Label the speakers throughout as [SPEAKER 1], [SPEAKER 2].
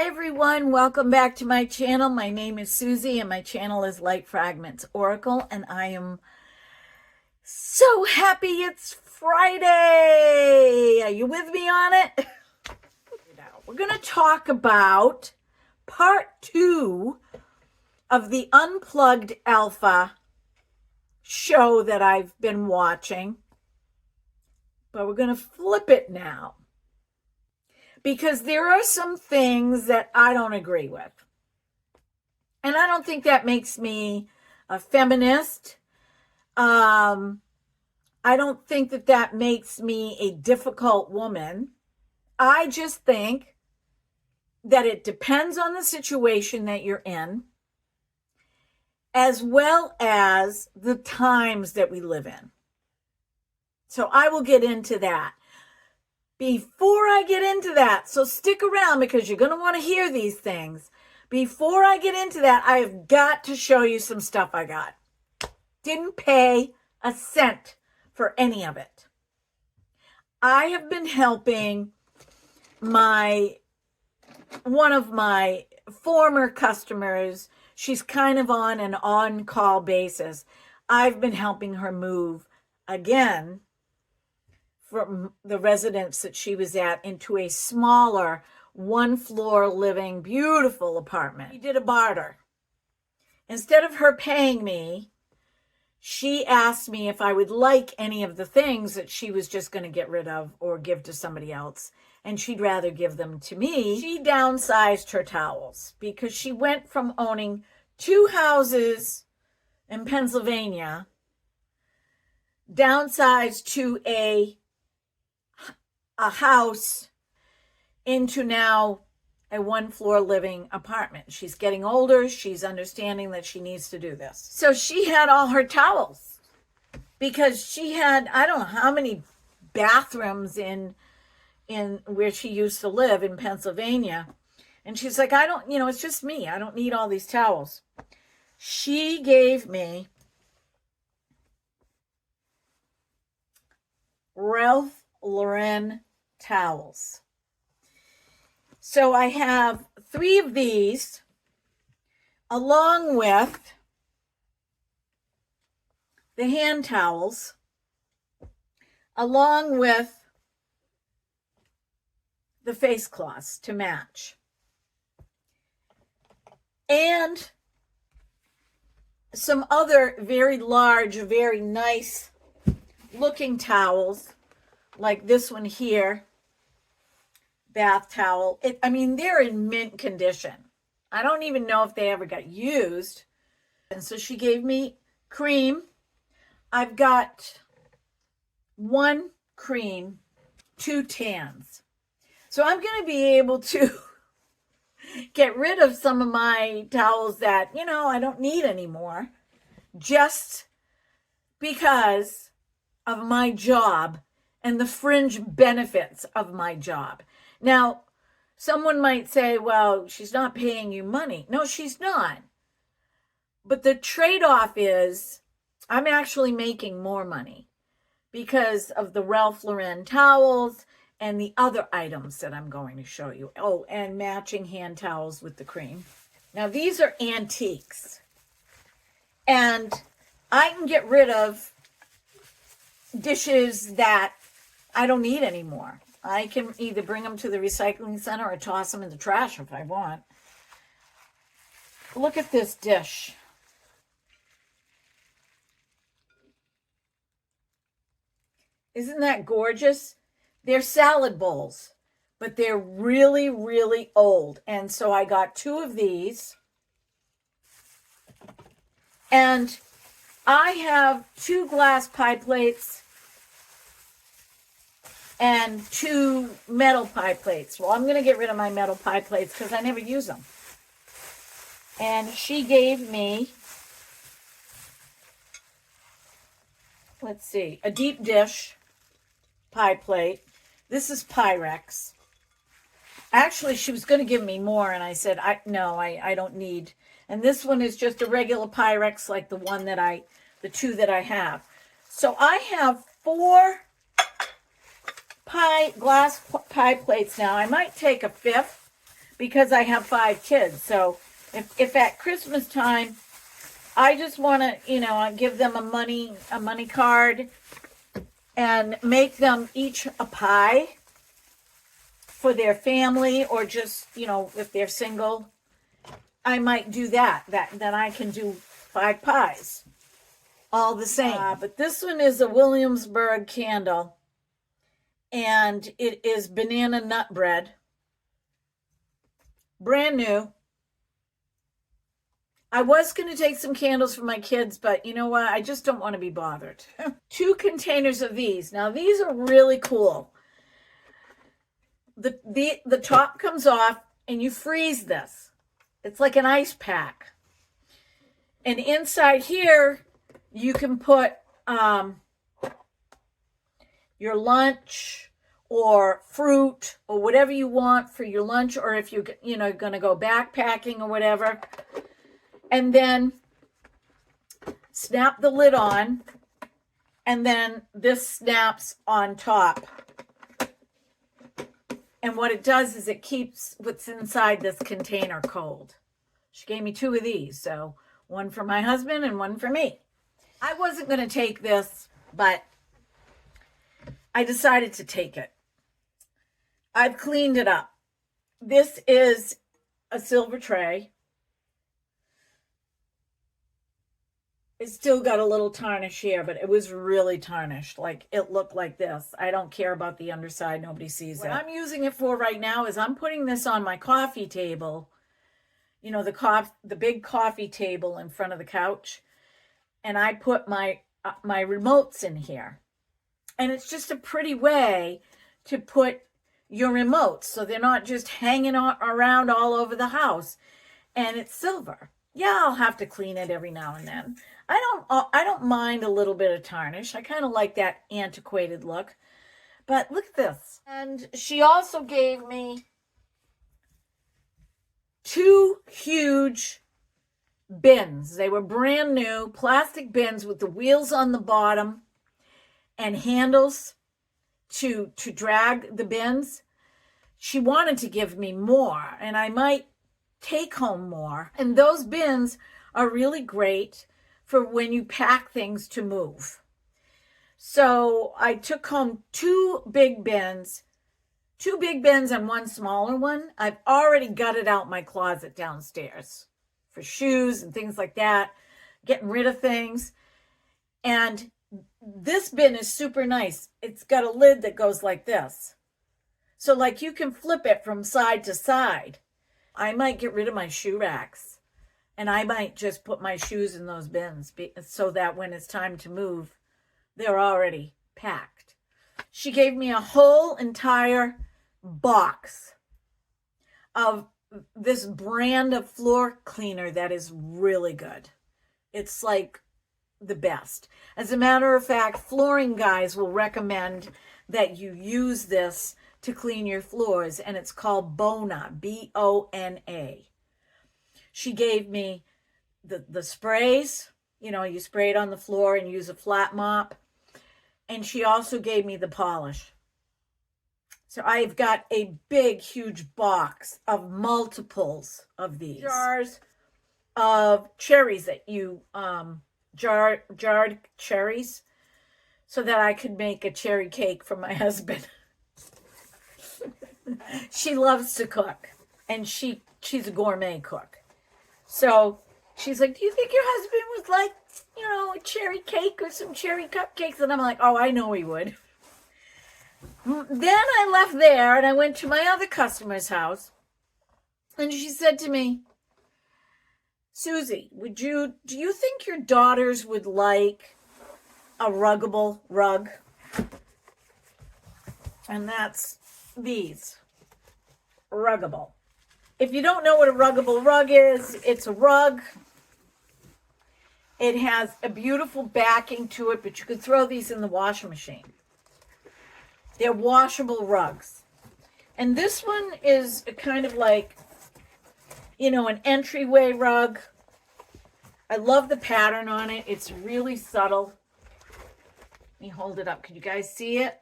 [SPEAKER 1] Hi everyone, welcome back to my channel. My name is Susie and my channel is Light Fragments Oracle, and I am so happy it's Friday. Are you with me on it? We're going to talk about part 2 of the Unplugged Alpha show that I've been watching, but we're going to flip it now, because there are some things that I don't agree with. And I don't think that makes me a feminist. I don't think that that makes me a difficult woman. I just think that it depends on the situation that you're in, as well as the times that we live in. So I will get into that. Before I get into that, so stick around because you're going to want to hear these things. Before I get into that, I have got to show you some stuff I got. Didn't pay a cent for any of it. I have been helping one of my former customers. She's kind of on an on-call basis. I've been helping her move again from the residence that she was at into a smaller one-floor living beautiful apartment. We did a barter. Instead of her paying me, she asked me if I would like any of the things that she was just going to get rid of or give to somebody else, and she'd rather give them to me. She downsized her towels because she went from owning 2 houses in Pennsylvania, downsized to a house into now a one-floor living apartment. She's getting older. She's understanding that she needs to do this. So she had all her towels because she had, I don't know how many bathrooms in where she used to live in Pennsylvania. And she's like, I don't, it's just me. I don't need all these towels. She gave me Ralph Lauren towels. So I have 3 of these, along with the hand towels, along with the face cloths to match, and some other very large, very nice looking towels, like this one here, bath towel. They're in mint condition. I don't even know if they ever got used. And so she gave me cream. I've got 1 cream, 2 tans. So I'm going to be able to get rid of some of my towels that, I don't need anymore, just because of my job and the fringe benefits of my job. Now, someone might say, well, she's not paying you money. No, she's not. But the trade-off is I'm actually making more money because of the Ralph Lauren towels and the other items that I'm going to show you. Oh, and matching hand towels with the cream. Now, these are antiques. And I can get rid of dishes that I don't need anymore. I can either bring them to the recycling center or toss them in the trash if I want. Look at this dish. Isn't that gorgeous? They're salad bowls, but they're really, really old. And so I got 2 of these. And I have 2 glass pie plates and 2 metal pie plates. Well, I'm going to get rid of my metal pie plates because I never use them. And she gave me, let's see, a deep dish pie plate. This is Pyrex. Actually, she was going to give me more, and I said, no, I don't need. And this one is just a regular Pyrex, like the 2 that I have. So I have 4 glass pie plates now. I might take a 5th because I have 5 kids. So if at Christmas time, I just want to, you know, give them a money card and make them each a pie for their family, or just, you know, if they're single, I might do that. Then I can do 5 pies, all the same. But this one is a Williamsburg candle, and it is banana nut bread. Brand new. I was going to take some candles for my kids, but you know what? I just don't want to be bothered. 2 containers of these. Now, these are really cool. The top comes off, and you freeze this. It's like an ice pack. And inside here, you can put your lunch or fruit or whatever you want for your lunch, or if you're, you know, going to go backpacking or whatever. And then snap the lid on, and then this snaps on top. And what it does is it keeps what's inside this container cold. She gave me 2 of these, so one for my husband and one for me. I wasn't going to take this, but I decided to take it. I've cleaned it up. This is a silver tray. It's still got a little tarnish here, but it was really tarnished. Like, it looked like this. I don't care about the underside. Nobody sees it. What I'm using it for right now is I'm putting this on my coffee table. You know, the big coffee table in front of the couch. And I put my remotes in here. And it's just a pretty way to put your remotes, so they're not just hanging around all over the house. And it's silver. Yeah, I'll have to clean it every now and then. I don't mind a little bit of tarnish. I kind of like that antiquated look. But look at this. And she also gave me 2 huge bins. They were brand new plastic bins with the wheels on the bottom and handles to drag the bins. She wanted to give me more, and I might take home more. And those bins are really great for when you pack things to move. So I took home 2 big bins, 2 big bins and 1 smaller one. I've already gutted out my closet downstairs for shoes and things like that, getting rid of things. And this bin is super nice. It's got a lid that goes like this. So like you can flip it from side to side. I might get rid of my shoe racks, and I might just put my shoes in those bins so that when it's time to move, they're already packed. She gave me a whole entire box of this brand of floor cleaner that is really good. It's like the best. As a matter of fact, flooring guys will recommend that you use this to clean your floors, and it's called Bona, B-O-N-A. She gave me the sprays, you know, you spray it on the floor and use a flat mop, and she also gave me the polish. So I've got a big, huge box of multiples of these jars of cherries that you jarred cherries, so that I could make a cherry cake for my husband. She loves to cook, and she's a gourmet cook. So she's like, do you think your husband would like, you know, a cherry cake or some cherry cupcakes? And I'm like, oh, I know he would. Then I left there and I went to my other customer's house, and she said to me, Susie, do you think your daughters would like a ruggable rug? And that's these. Ruggable. If you don't know what a ruggable rug is, it's a rug. It has a beautiful backing to it, but you could throw these in the washing machine. They're washable rugs. And this one is kind of like, you know, an entryway rug. I love the pattern on it. It's really subtle. Let me hold it up. Can you guys see it?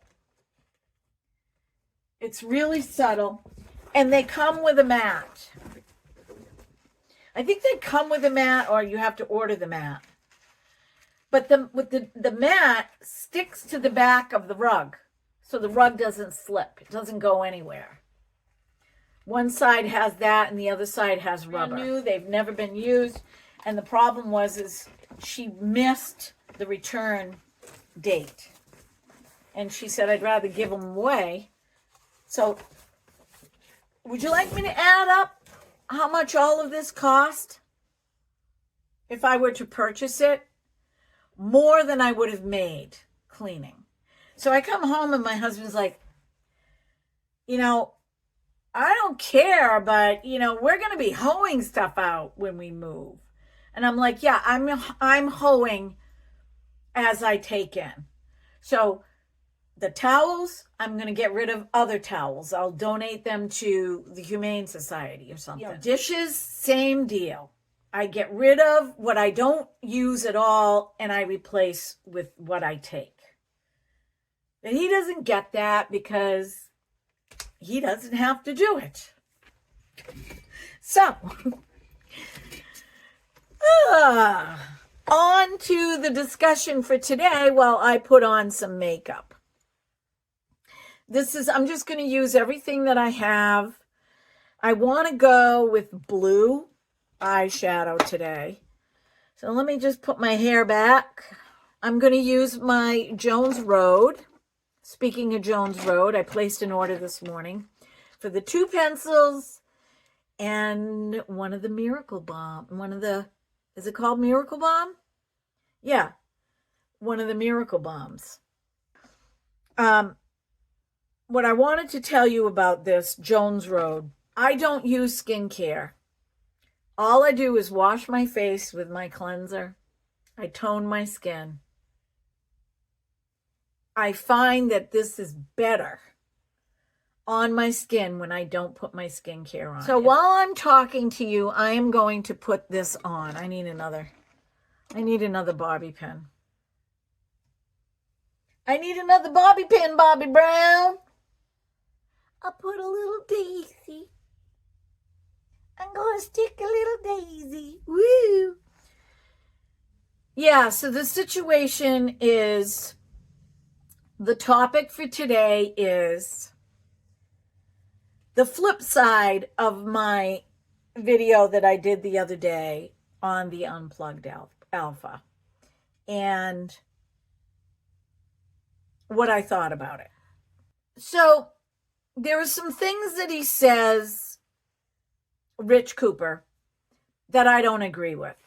[SPEAKER 1] It's really subtle. And they come with a mat. I think they come with a mat, or you have to order the mat. But the mat sticks to the back of the rug, so the rug doesn't slip. It doesn't go anywhere. One side has that, and the other side has rubber. New, they've never been used, and the problem is she missed the return date, and she said, I'd rather give them away. So, would you like me to add up how much all of this cost if I were to purchase it? More than I would have made cleaning. So I come home and my husband's like, you know, I don't care, but, you know, we're going to be hoeing stuff out when we move. And I'm like, yeah, I'm hoeing as I take in. So the towels, I'm going to get rid of other towels. I'll donate them to the Humane Society or something. Yeah. Dishes, same deal. I get rid of what I don't use at all, and I replace with what I take. And he doesn't get that because he doesn't have to do it. So, on to the discussion for today while I put on some makeup. I'm just going to use everything that I have. I want to go with blue eyeshadow today. So let me just put my hair back. I'm going to use my Jones Road. Speaking of Jones Road, I placed an order this morning for the 2 pencils and one of the Miracle Balm. Is it called Miracle Balm? Yeah, one of the Miracle Balms. What I wanted to tell you about this Jones Road, I don't use skincare. All I do is wash my face with my cleanser. I tone my skin. I find that this is better on my skin when I don't put my skincare on. So while I'm talking to you, I am going to put this on. I need another bobby pin. I need another bobby pin, Bobby Brown. I'll put a little daisy. I'm going to stick a little daisy. Woo! Yeah, so the situation is, the topic for today is the flip side of my video that I did the other day on the Unplugged Alpha and what I thought about it. So there are some things that he says, Rich Cooper, that I don't agree with,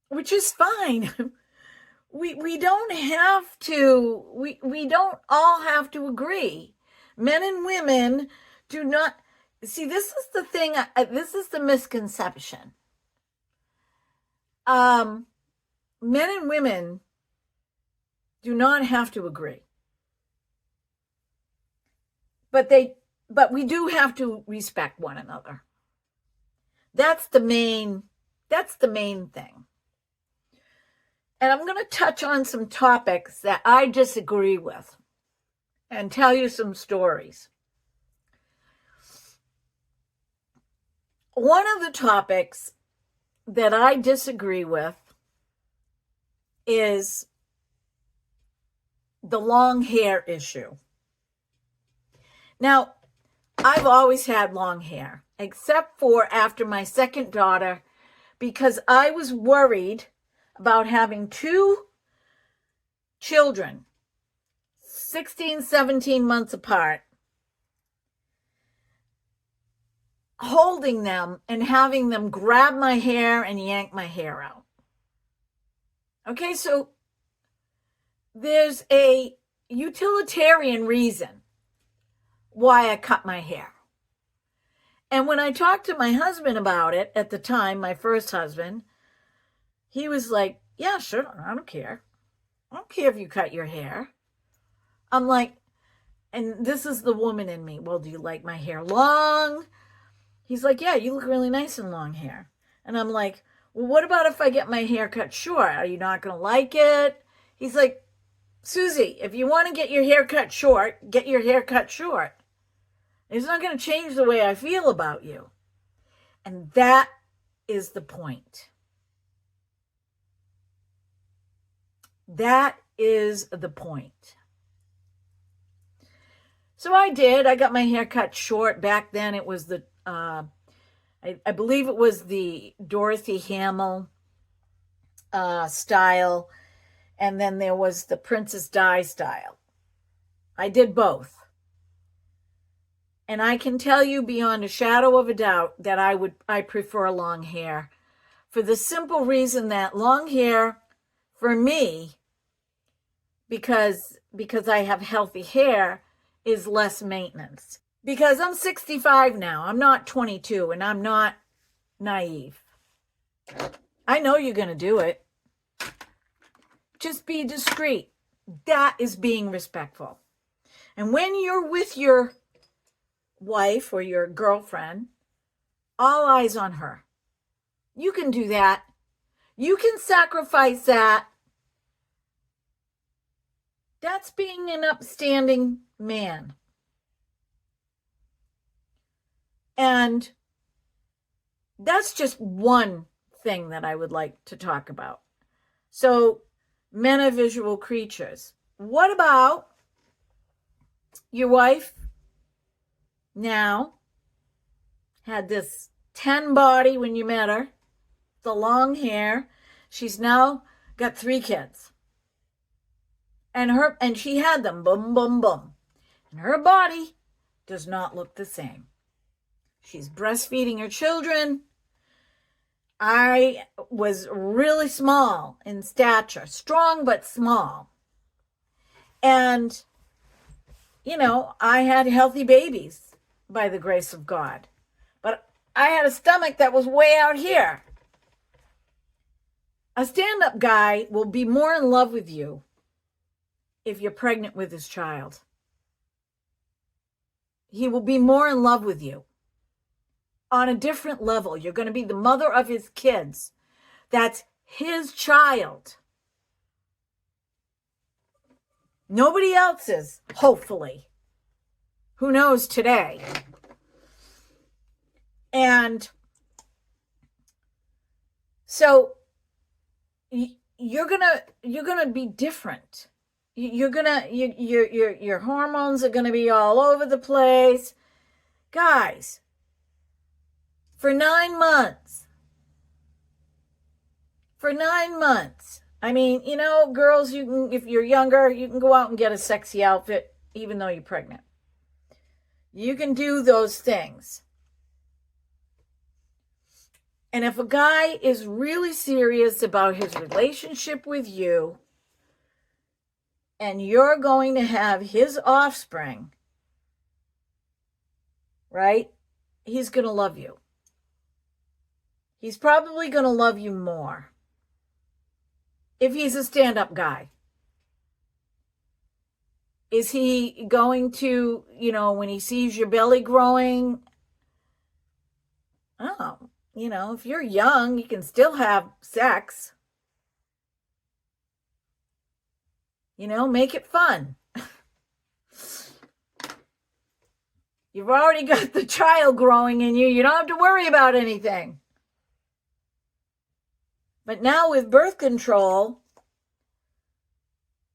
[SPEAKER 1] which is fine. We don't have to, we don't all have to agree. Men and women do not, see, this is the thing, this is the misconception. Men and women do not have to agree. But we do have to respect one another. That's the main thing. And I'm going to touch on some topics that I disagree with and tell you some stories. One of the topics that I disagree with is the long hair issue. Now, I've always had long hair, except for after my second daughter, because I was worried about having 2 children, 16, 17 months apart, holding them and having them grab my hair and yank my hair out. Okay, so there's a utilitarian reason why I cut my hair. And when I talked to my husband about it at the time, my first husband, he was like, yeah, sure, I don't care. I don't care if you cut your hair. I'm like, and this is the woman in me. Well, do you like my hair long? He's like, yeah, you look really nice in long hair. And I'm like, well, what about if I get my hair cut short? Are you not going to like it? He's like, Susie, if you want to get your hair cut short, get your hair cut short. It's not going to change the way I feel about you. And that is the point. That is the point. So I got my hair cut short. Back then it was the, I believe it was the Dorothy Hamill style. And then there was the Princess Di style. I did both. And I can tell you beyond a shadow of a doubt that I prefer long hair, for the simple reason that long hair, for me, because I have healthy hair, is less maintenance. Because I'm 65 now. I'm not 22, and I'm not naive. I know you're going to do it. Just be discreet. That is being respectful. And when you're with your wife or your girlfriend, all eyes on her. You can do that. You can sacrifice that. That's being an upstanding man. And that's just one thing that I would like to talk about. So, men are visual creatures. What about your wife now had this 10 body when you met her, the long hair. She's now got 3 kids. And she had them, boom, boom, boom. And her body does not look the same. She's breastfeeding her children. I was really small in stature, strong but small. And, you know, I had healthy babies by the grace of God. But I had a stomach that was way out here. A stand-up guy will be more in love with you if you're pregnant with his child. He will be more in love with you on a different level. You're going to be the mother of his kids. That's his child. Nobody else's, hopefully. Who knows today? And so you're gonna be different. Your hormones are gonna be all over the place, guys. For 9 months. I mean, you know, girls, you can, if you're younger, you can go out and get a sexy outfit, even though you're pregnant. You can do those things. And if a guy is really serious about his relationship with you, and you're going to have his offspring, right? He's going to love you. He's probably going to love you more if he's a stand-up guy. Is he going to, you know, when he sees your belly growing, oh, you know, if you're young, you can still have sex. You know, make it fun. You've already got the child growing in you. You don't have to worry about anything. But now with birth control,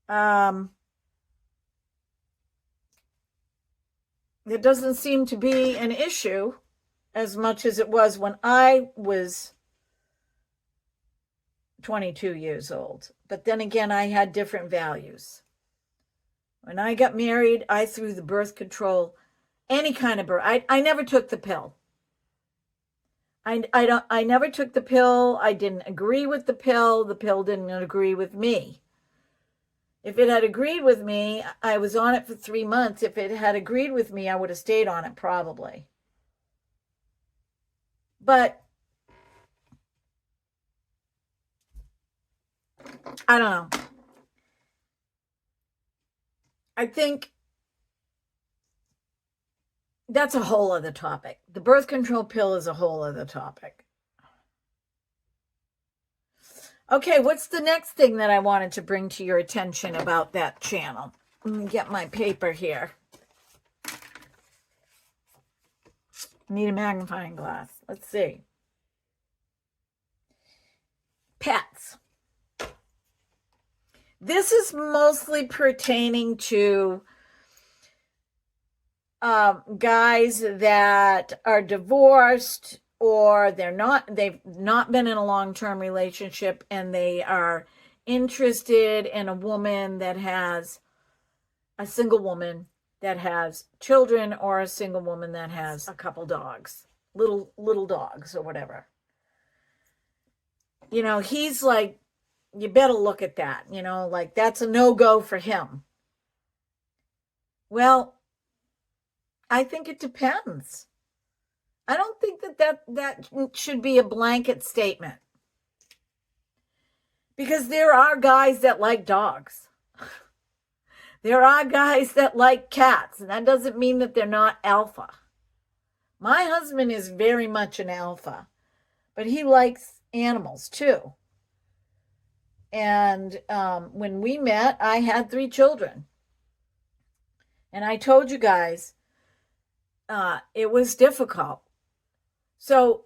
[SPEAKER 1] there doesn't seem to be an issue as much as it was when I was 22 years old. But then again, I had different values. When I got married, I threw the birth control, any kind of birth. I never took the pill. I never took the pill. I didn't agree with the pill. The pill didn't agree with me. If it had agreed with me, I was on it for 3 months. If it had agreed with me, I would have stayed on it probably. But I don't know. I think that's a whole other topic. The birth control pill is a whole other topic. Okay, what's the next thing that I wanted to bring to your attention about that channel? Let me get my paper here. Need a magnifying glass. Let's see. Pets. This is mostly pertaining to guys that are divorced, or they've not been in a long-term relationship, and they are interested in a single woman that has children, or a single woman that has a couple dogs, little dogs or whatever. You know, he's like, you better look at that, you know, like that's a no-go for him. Well, I think it depends. I don't think that should be a blanket statement. Because there are guys that like dogs. There are guys that like cats, and that doesn't mean that they're not alpha. My husband is very much an alpha, but he likes animals too. And when we met, I had 3 children. And I told you guys, it was difficult. So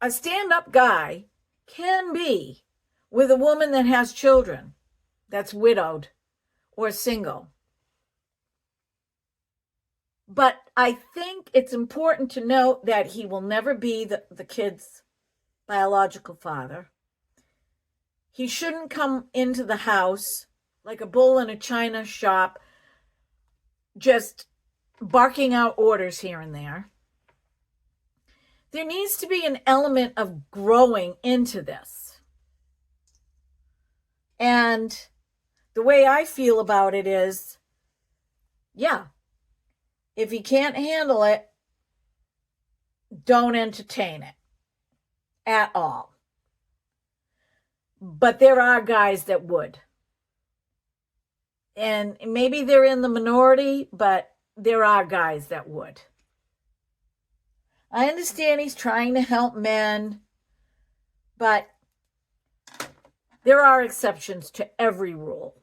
[SPEAKER 1] a stand-up guy can be with a woman that has children, that's widowed or single. But I think it's important to note that he will never be the kid's biological father. He shouldn't come into the house like a bull in a china shop, just barking out orders here and there. There needs to be an element of growing into this. And the way I feel about it is, yeah, if he can't handle it, don't entertain it at all. But there are guys that would. And maybe they're in the minority, but there are guys that would. I understand he's trying to help men, but there are exceptions to every rule.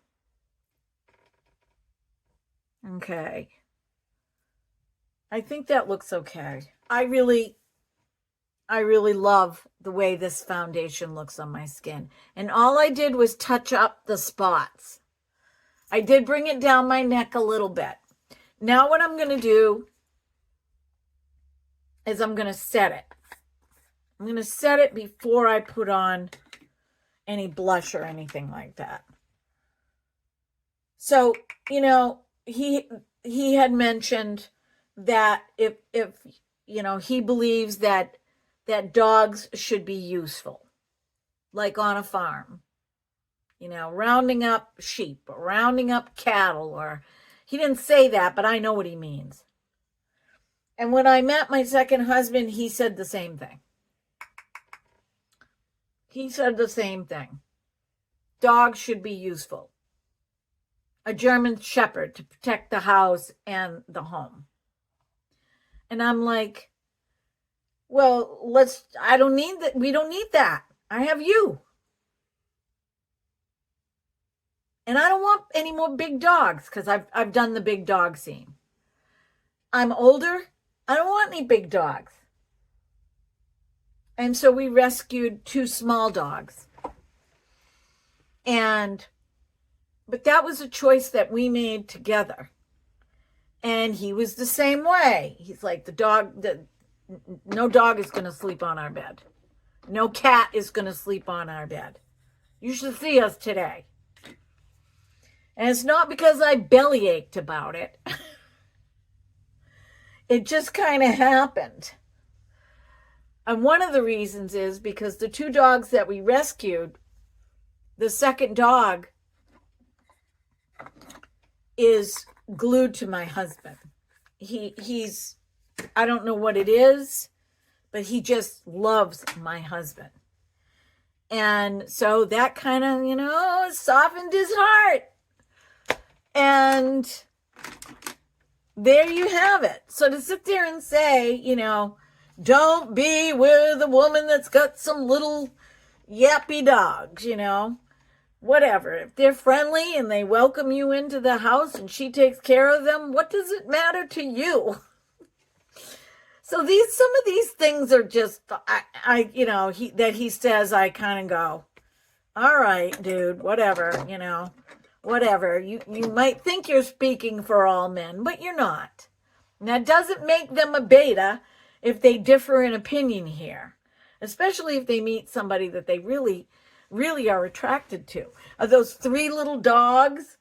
[SPEAKER 1] Okay. I think that looks okay. I really love the way this foundation looks on my skin. And all I did was touch up the spots. I did bring it down my neck a little bit. Now what I'm going to do is I'm going to set it. I'm going to set it before I put on any blush or anything like that. So, you know, he had mentioned that if you know, he believes that dogs should be useful, like on a farm, you know, rounding up sheep or rounding up cattle, or he didn't say that, but I know what he means. And when I met my second husband, he said the same thing. He said the same thing. Dogs should be useful. A German Shepherd to protect the house and the home. And I'm like, well, I don't need that. We don't need that. I have you. And I don't want any more big dogs, because I've done the big dog scene. I'm older. I don't want any big dogs. And so we rescued 2 small dogs. But that was a choice that we made together. And he was the same way. He's like, no dog is going to sleep on our bed. No cat is going to sleep on our bed. You should see us today. And it's not because I bellyached about it. It just kind of happened. And one of the reasons is because the 2 dogs that we rescued, the second dog is glued to my husband. He's, I don't know what it is, but he just loves my husband. And so that kind of, you know, softened his heart. And there you have it. So to sit there and say, you know, don't be with a woman that's got some little yappy dogs, you know, whatever. If they're friendly and they welcome you into the house and she takes care of them, what does it matter to you? So some of these things are just, that he says, I kind of go, all right, dude, whatever, whatever. You might think you're speaking for all men, but you're not. And that doesn't make them a beta if they differ in opinion here, especially if they meet somebody that they really, really are attracted to. Are those 3 little dogs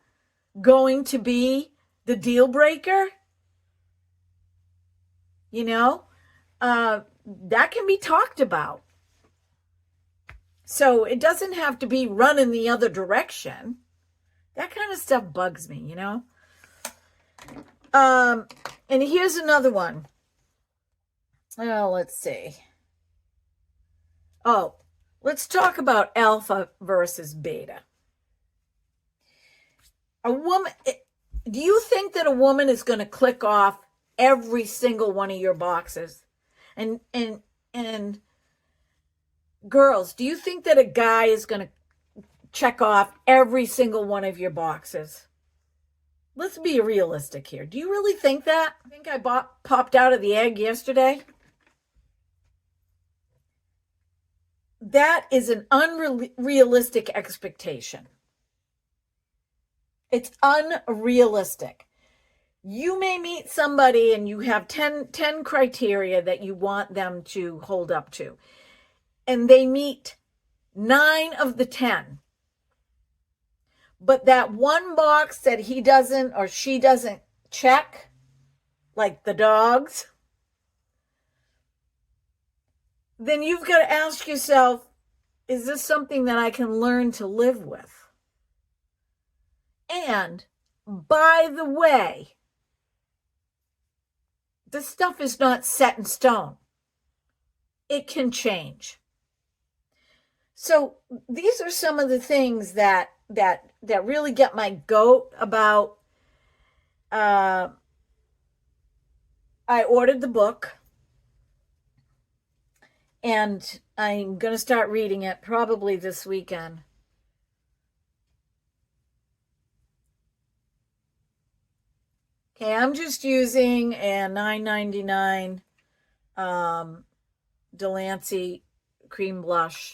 [SPEAKER 1] going to be the deal breaker? That can be talked about. So it doesn't have to be run in the other direction. That kind of stuff bugs me, And here's another one. Oh, let's see. Oh, let's talk about alpha versus beta. Do you think that a woman is going to click off every single one of your boxes? And girls, do you think that a guy is going to check off every single one of your boxes? Let's be realistic here. Do you really think that? I think I popped out of the egg yesterday. That is an unrealistic expectation. It's unrealistic. You may meet somebody and you have 10 criteria that you want them to hold up to. And they meet 9 of the 10. But that one box that he doesn't or she doesn't check, like the dogs, then you've got to ask yourself, is this something that I can learn to live with? And, by the way, this stuff is not set in stone. It can change. So these are some of the things that really get my goat about. I ordered the book. And I'm going to start reading it probably this weekend. Okay, I'm just using a $9.99 Delancey cream blush.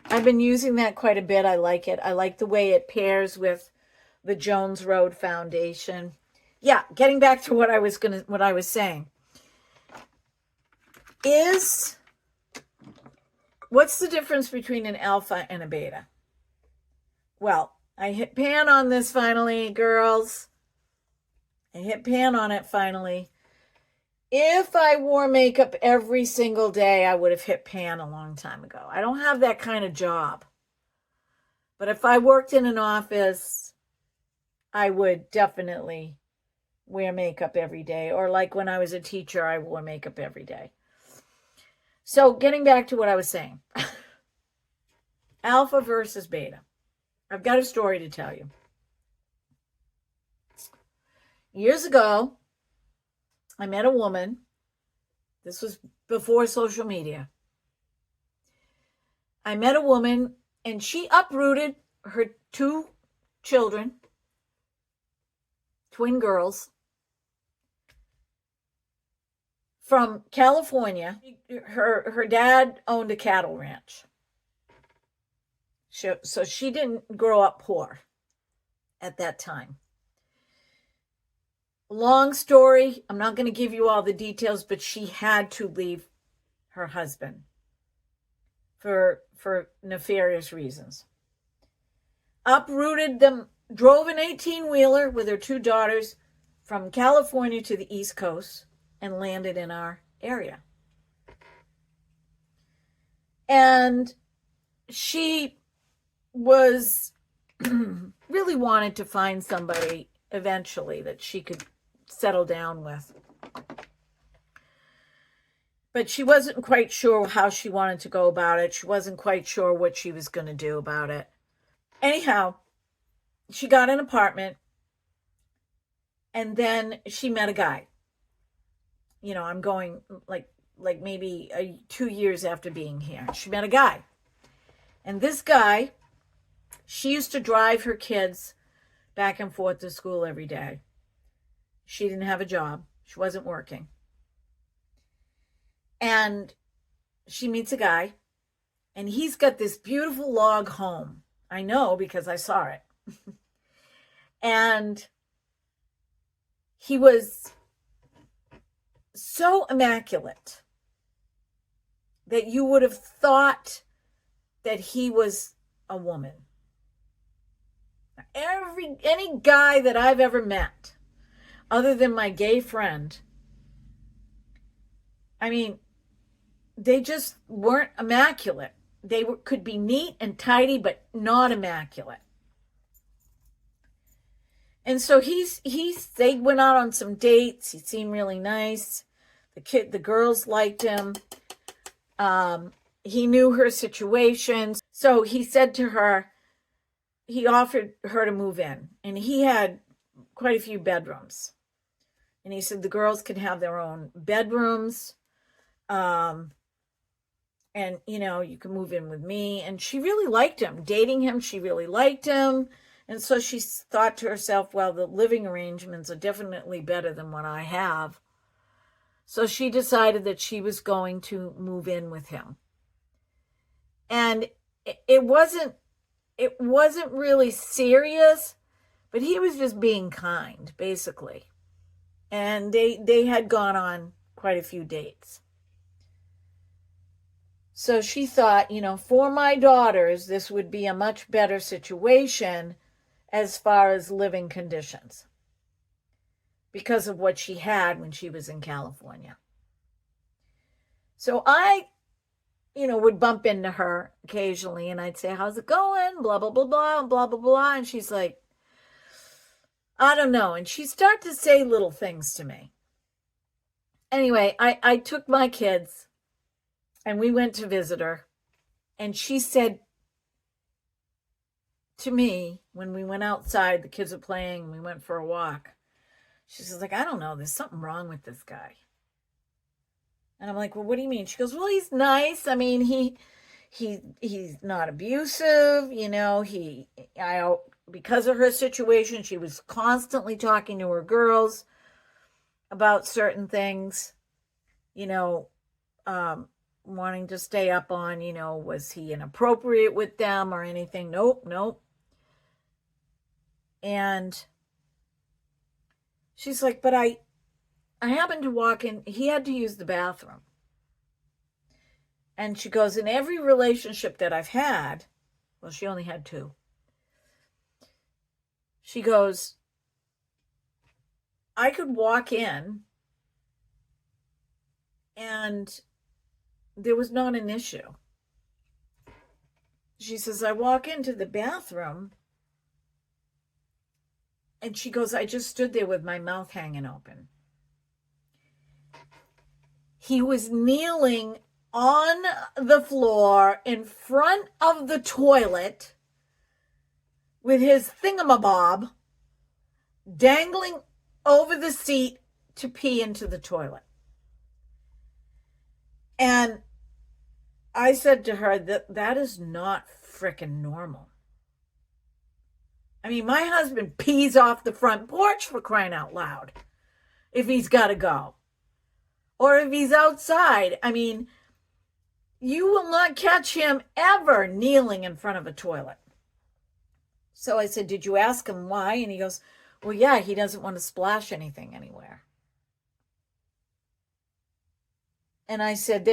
[SPEAKER 1] I've been using that quite a bit. I like it. I like the way it pairs with the Jones Road foundation. Yeah, getting back to what I was saying. What's the difference between an alpha and a beta? Well, I hit pan on this finally, girls. I hit pan on it finally. If I wore makeup every single day, I would have hit pan a long time ago. I don't have that kind of job. But if I worked in an office, I would definitely wear makeup every day. Or like when I was a teacher, I wore makeup every day. So getting back to what I was saying. Alpha versus beta. I've got a story to tell you. Years ago, I met a woman. This was before social media. I met a woman and she uprooted her 2 children, twin girls, from California. Her dad owned a cattle ranch. So she didn't grow up poor at that time. Long story. I'm not going to give you all the details, but she had to leave her husband for nefarious reasons. Uprooted them, drove an 18-wheeler with her 2 daughters from California to the East Coast and landed in our area. And she was really wanted to find somebody eventually that she could settle down with. But she wasn't quite sure how she wanted to go about it. She wasn't quite sure what she was going to do about it. Anyhow, she got an apartment and then she met a guy. I'm going like maybe 2 years after being here. She met a guy. And this guy, she used to drive her kids back and forth to school every day. She didn't have a job. She wasn't working. And she meets a guy, and he's got this beautiful log home. I know because I saw it. And he was so immaculate that you would have thought that he was a woman. Any guy that I've ever met, other than my gay friend, I mean, they just weren't immaculate. They could be neat and tidy, but not immaculate. And so they went out on some dates. He seemed really nice. The girls liked him. He knew her situation. So he said to her, he offered her to move in, and he had quite a few bedrooms. And he said the girls could have their own bedrooms. And, you know, you can move in with me. And she really liked him. Dating him, she really liked him. And so she thought to herself, well, the living arrangements are definitely better than what I have. So she decided that she was going to move in with him. And it wasn't really serious, but he was just being kind, basically. And they had gone on quite a few dates. So she thought, you know, for my daughters, this would be a much better situation as far as living conditions because of what she had when she was in California. So I, you know, would bump into her occasionally, and I'd say, how's it going? Blah, blah, blah, blah, blah, blah, blah. And she's like, I don't know. And she'd start to say little things to me. Anyway, I took my kids and we went to visit her. And she said to me, when we went outside, the kids were playing, and we went for a walk. She says, like, I don't know, there's something wrong with this guy. And I'm like, well, what do you mean? She goes, well, he's nice. I mean, he's not abusive. You know, because of her situation, she was constantly talking to her girls about certain things, you know, wanting to stay up on, you know, was he inappropriate with them or anything? Nope. And she's like, but I happened to walk in, he had to use the bathroom. And she goes, in every relationship that I've had, well, she only had 2. She goes, I could walk in and there was not an issue. She says, I walk into the bathroom and she goes, I just stood there with my mouth hanging open. He was kneeling on the floor in front of the toilet with his thingamabob dangling over the seat to pee into the toilet. And I said to her that is not frickin' normal. I mean, my husband pees off the front porch, for crying out loud, if he's got to go. Or if he's outside. I mean, you will not catch him ever kneeling in front of a toilet. So I said, did you ask him why? And he goes, well, yeah, he doesn't want to splash anything anywhere. And I said,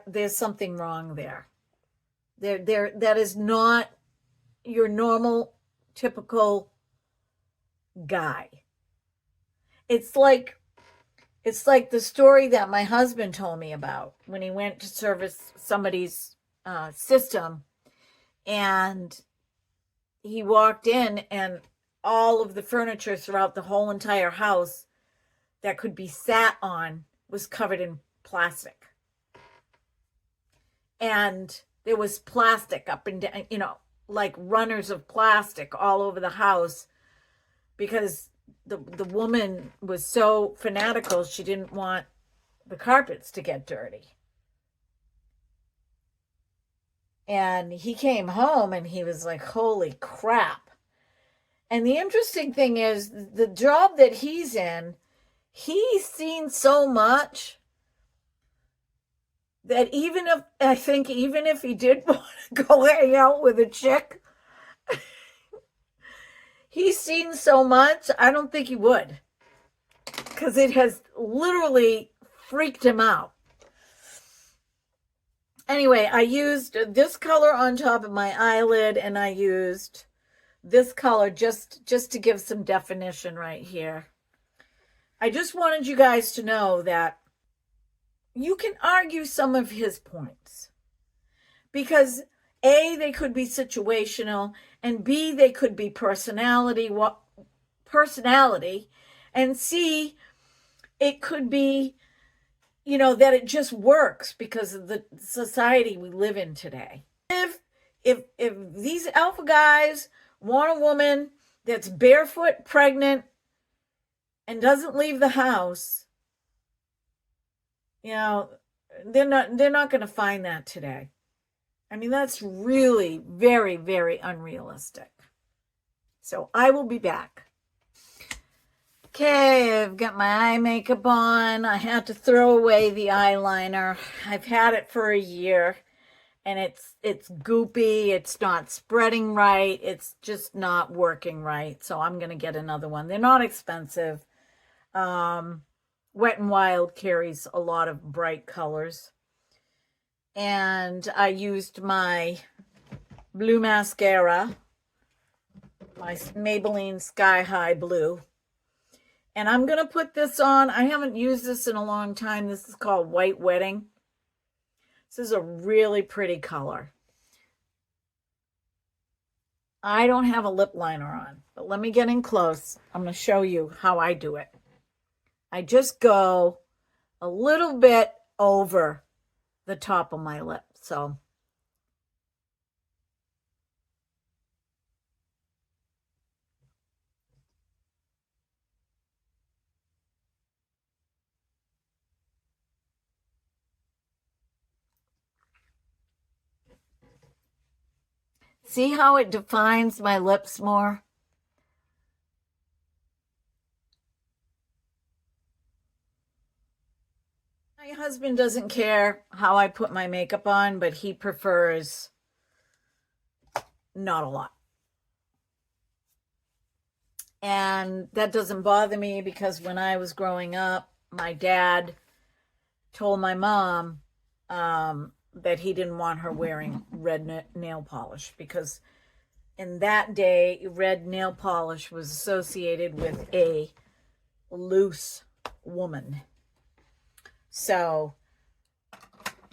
[SPEAKER 1] there's something wrong there. That is not your normal, typical guy. It's like the story that my husband told me about when he went to service somebody's system, and he walked in and all of the furniture throughout the whole entire house that could be sat on was covered in plastic. And there was plastic up and down, you know, like runners of plastic all over the house, because the woman was so fanatical, she didn't want the carpets to get dirty. And he came home and he was like, holy crap. And the interesting thing is, the job that he's in, he's seen so much that even if, I think even if he did want to go hang out with a chick, he's seen so much, I don't think he would. Because it has literally freaked him out. Anyway, I used this color on top of my eyelid, and I used this color just to give some definition right here. I just wanted you guys to know that you can argue some of his points. Because A, they could be situational, and B, they could be personality, and C, it could be, you know, that it just works because of the society we live in today. If these alpha guys want a woman that's barefoot, pregnant, and doesn't leave the house, you know, they're not going to find that today. I mean, that's really very, very unrealistic. So I will be back. Okay, I've got my eye makeup on. I had to throw away the eyeliner. I've had it for a year, and it's goopy. It's not spreading right. It's just not working right. So I'm going to get another one. They're not expensive. Wet n Wild carries a lot of bright colors. And I used my blue mascara, my Maybelline Sky High Blue. And I'm going to put this on. I haven't used this in a long time. This is called White Wedding. This is a really pretty color. I don't have a lip liner on, but let me get in close. I'm going to show you how I do it. I just go a little bit over the top of my lip. So see how it defines my lips more? My husband doesn't care how I put my makeup on, but he prefers not a lot. And that doesn't bother me because when I was growing up, my dad told my mom that he didn't want her wearing red nail polish because in that day, red nail polish was associated with a loose woman. So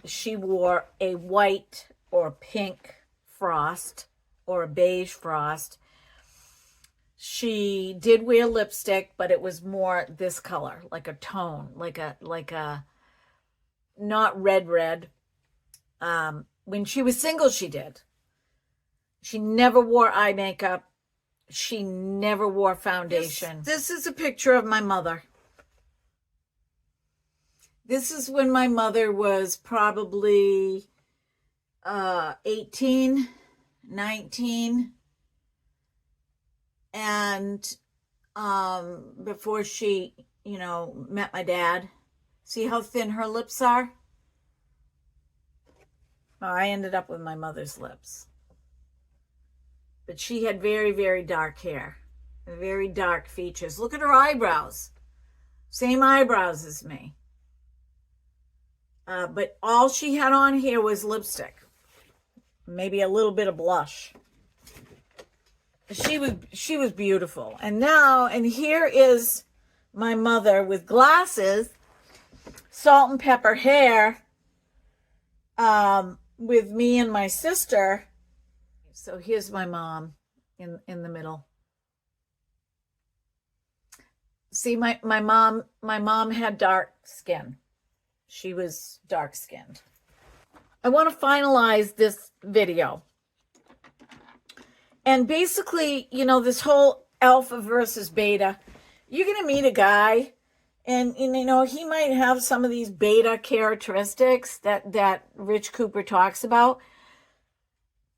[SPEAKER 1] she wore a white or pink frost or a beige frost. She did wear lipstick, but it was more this color, like a tone, like a not red. When she was single, she did. She never wore eye makeup. She never wore foundation. This is a picture of my mother. This is when my mother was probably 18, 19. And before she, you know, met my dad. See how thin her lips are? Oh, I ended up with my mother's lips. But she had very, very dark hair. Very dark features. Look at her eyebrows. Same eyebrows as me. But all she had on here was lipstick. Maybe a little bit of blush. She was beautiful. And now, and here is my mother with glasses, salt and pepper hair, with me and my sister. So here's my mom in the middle. See, my mom had dark skin. She was dark skinned. I want to finalize this video. And basically, you know, this whole alpha versus beta, you're going to meet a guy and, you know, he might have some of these beta characteristics that Rich Cooper talks about.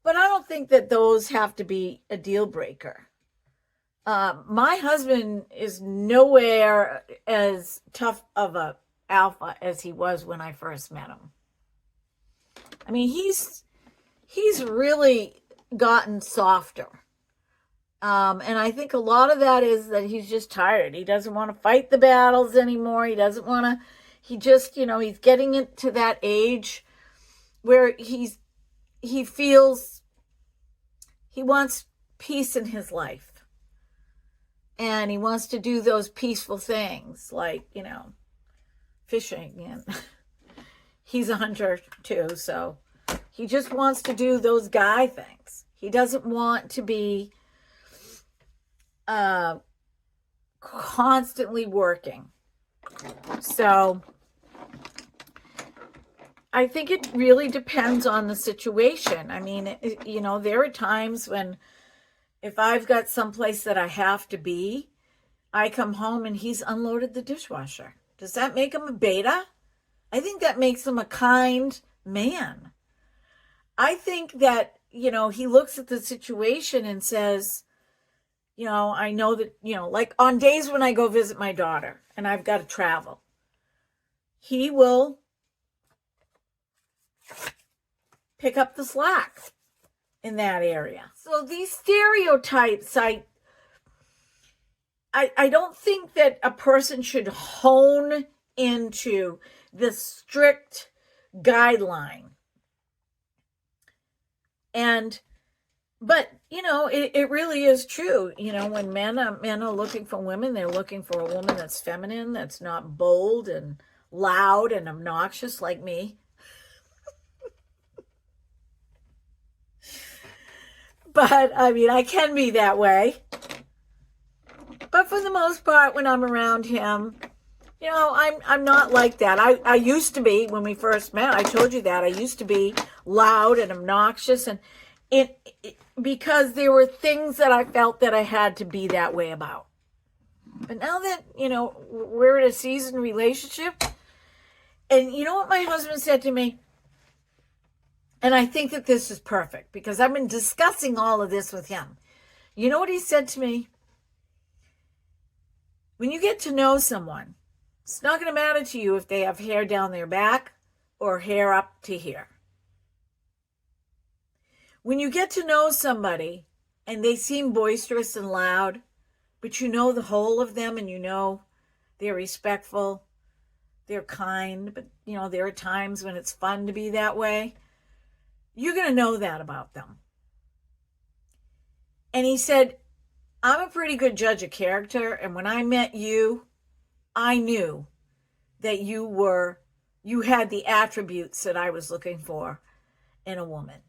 [SPEAKER 1] But I don't think that those have to be a deal breaker. My husband is nowhere as tough of a alpha as he was when I first met him. I mean, he's really gotten softer. And I think a lot of that is that he's just tired. He doesn't want to fight the battles anymore. He doesn't want to, he just, he's getting into that age where he feels he wants peace in his life. And he wants to do those peaceful things like, fishing. And he's a hunter too. So he just wants to do those guy things. He doesn't want to be constantly working. So I think it really depends on the situation. I mean, there are times when if I've got someplace that I have to be, I come home and he's unloaded the dishwasher. Does that make him a beta? I think that makes him a kind man. I think that, he looks at the situation and says, I know that, like on days when I go visit my daughter and I've got to travel, he will pick up the slack in that area. So these stereotypes, I don't think that a person should hone into this strict guideline. But it really is true. When men are looking for women, they're looking for a woman that's feminine, that's not bold and loud and obnoxious like me. But I mean, I can be that way. But for the most part, when I'm around him, I'm not like that. I used to be when we first met. I told you that I used to be loud and obnoxious, and because there were things that I felt that I had to be that way about. But now that, we're in a seasoned relationship, and you know what my husband said to me? And I think that this is perfect because I've been discussing all of this with him. You know what he said to me? When you get to know someone, it's not going to matter to you if they have hair down their back or hair up to here. When you get to know somebody and they seem boisterous and loud, but you know the whole of them and they're respectful, they're kind, but there are times when it's fun to be that way, you're going to know that about them. And he said, I'm a pretty good judge of character, and when I met you, I knew that you had the attributes that I was looking for in a woman.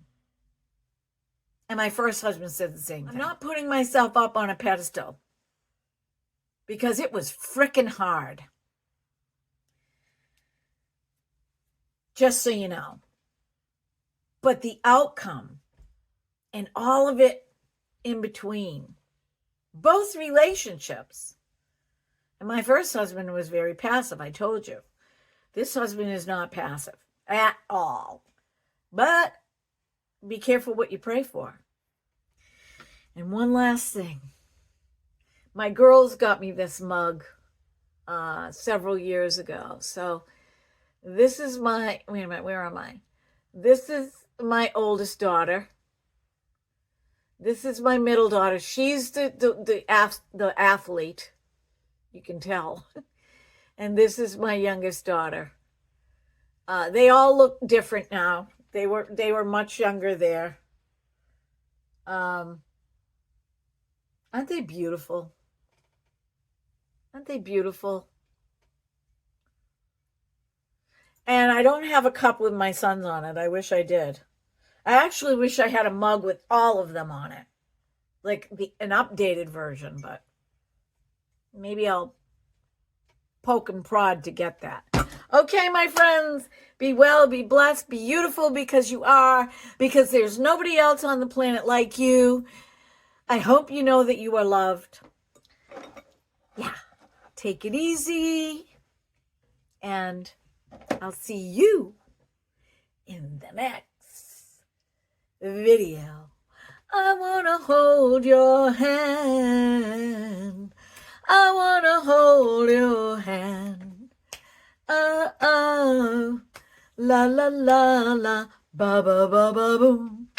[SPEAKER 1] And my first husband said the same thing. I'm not putting myself up on a pedestal because it was frickin' hard. Just so you know. But the outcome and all of it in between, both relationships. And my first husband was very passive, I told you. This husband is not passive at all. But be careful what you pray for. And one last thing. My girls got me this mug several years ago. So this is wait a minute, where am I? This is my oldest daughter. This is my middle daughter. She's the athlete. You can tell. And this is my youngest daughter. They all look different now. They were much younger there. Aren't they beautiful? Aren't they beautiful? And I don't have a cup with my sons on it. I wish I did. I actually wish I had a mug with all of them on it. Like an updated version, but maybe I'll poke and prod to get that. Okay, my friends, be well, be blessed, be beautiful because you are, because there's nobody else on the planet like you. I hope you know that you are loved. Yeah, take it easy, and I'll see you in the next video. I want to hold your hand. I want to hold your hand. Oh, oh, la, la, la, la, Ba ba ba ba boom.